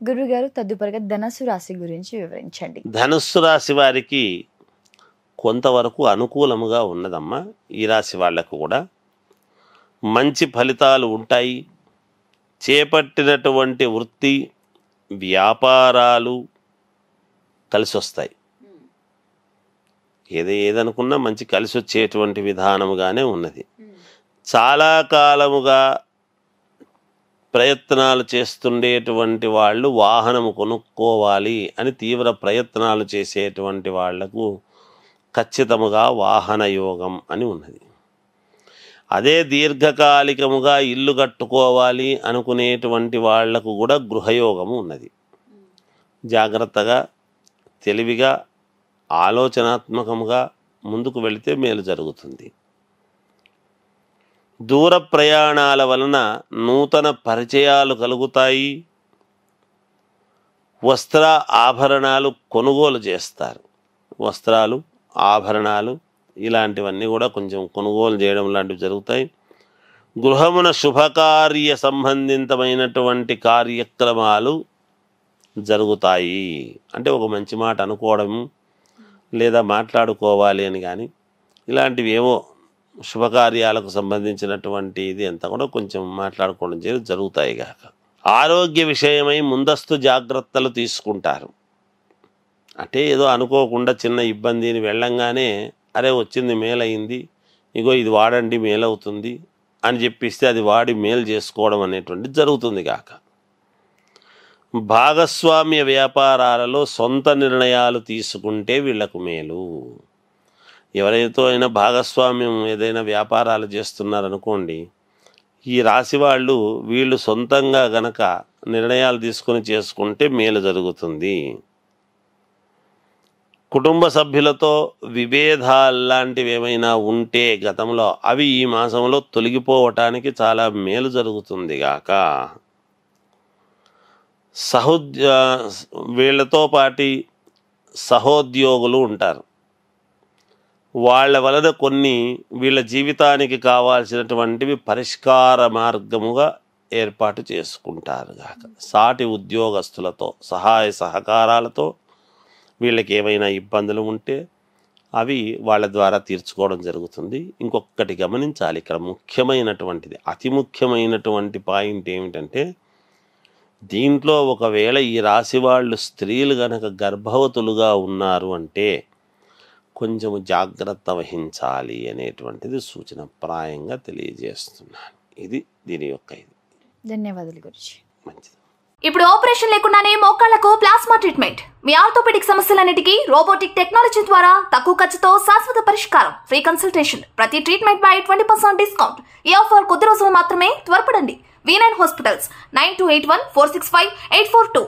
గురుగారు తదుపరిగా ధనుస్సు రాశి గురించి వివరించండి. ధనుస్సు రాశి వారికి కొంతవరకు అనుకూలముగా ఉన్నదమ్మా. ఈ రాశి వాళ్లకు కూడా మంచి ఫలితాలు ఉంటాయి. చేపట్టినటువంటి వృత్తి వ్యాపారాలు కలిసి వస్తాయి. ఏదనుకున్నా మంచి కలిసి వచ్చేటువంటి విధానముగానే ఉన్నది. చాలా కాలముగా ప్రయత్నాలు చేస్తుండేటువంటి వాళ్ళు వాహనము కొనుక్కోవాలి అని తీవ్ర ప్రయత్నాలు చేసేటువంటి వాళ్లకు ఖచ్చితముగా వాహన యోగం అని ఉన్నది. అదే దీర్ఘకాలికముగా ఇల్లు కట్టుకోవాలి అనుకునేటువంటి వాళ్లకు కూడా గృహయోగము ఉన్నది. జాగ్రత్తగా తెలివిగా ఆలోచనాత్మకముగా ముందుకు వెళితే మేలు జరుగుతుంది. దూర ప్రయాణాల వలన నూతన పరిచయాలు కలుగుతాయి. వస్త్ర ఆభరణాలు కొనుగోలు చేస్తారు. వస్త్రాలు ఆభరణాలు ఇలాంటివన్నీ కూడా కొంచెం కొనుగోలు చేయడం లాంటివి జరుగుతాయి. గృహమున శుభకార్య సంబంధితమైనటువంటి కార్యక్రమాలు జరుగుతాయి. అంటే ఒక మంచి మాట అనుకోవడం లేదా మాట్లాడుకోవాలి అని కానీ ఇలాంటివి ఏవో శుభకార్యాలకు సంబంధించినటువంటి ఇది అంతా కూడా కొంచెం మాట్లాడుకోవడం జరుగుతాయి కాక. ఆరోగ్య విషయమై ముందస్తు జాగ్రత్తలు తీసుకుంటారు. అంటే ఏదో అనుకోకుండా చిన్న ఇబ్బందిని వెళ్ళంగానే అరే వచ్చింది మేలైంది, ఇగో ఇది వాడండి మేలవుతుంది అని చెప్పిస్తే అది వాడి మేలు చేసుకోవడం అనేటువంటి జరుగుతుంది కాక. భాగస్వామ్య వ్యాపారాలలో సొంత నిర్ణయాలు తీసుకుంటే వీళ్లకు మేలు. ఎవరైతే అయినా భాగస్వామ్యం ఏదైనా వ్యాపారాలు చేస్తున్నారనుకోండి, ఈ రాశి వీళ్ళు సొంతంగా గనక నిర్ణయాలు తీసుకొని చేసుకుంటే మేలు జరుగుతుంది. కుటుంబ సభ్యులతో విభేదాలు లాంటివి ఏమైనా ఉంటే గతంలో అవి ఈ మాసంలో తొలగిపోవటానికి చాలా మేలు జరుగుతుంది గాక. వీళ్ళతో పాటి సహోద్యోగులు ఉంటారు. వాళ్ళ వలన కొన్ని వీళ్ళ జీవితానికి కావాల్సినటువంటివి పరిష్కార మార్గముగా ఏర్పాటు చేసుకుంటారు గాక. సాటి ఉద్యోగస్తులతో సహాయ సహకారాలతో వీళ్ళకి ఏమైనా ఇబ్బందులు ఉంటే అవి వాళ్ళ ద్వారా తీర్చుకోవడం జరుగుతుంది. ఇంకొకటి గమనించాలి, ఇక్కడ ముఖ్యమైనటువంటిది, అతి ముఖ్యమైనటువంటి పాయింట్ ఏమిటంటే, దీంట్లో ఒకవేళ ఈ రాశి వాళ్ళు స్త్రీలు గనక గర్భవతులుగా ఉన్నారు అంటే కొంచెము జాగ్రత్త వహించాలి అనేటువంటిది సూచనప్రాయంగా తెలియజేస్తున్నాను. ఇది దీని యొక్క ఇది. ధన్యవాదాలు గురుజీ. మంచిది. ఇప్పుడు ఆపరేషన్ లేకుండానే మోకాళ్లకు ప్లాస్మా ట్రీట్మెంట్. మీ ఆర్థోపెడిక్ సమస్యలన్నిటికీ రోబోటిక్ టెక్నాలజీ ద్వారా తక్కువ ఖర్చుతో శాశ్వత పరిష్కారం. Free consultation. ప్రతి ట్రీట్మెంట్ పై 20% డిస్కౌంట్. ఈ ఆఫర్ కొద్ది రోజులు మాత్రమే. త్వరపడండి. V9 hospitals 9281465842.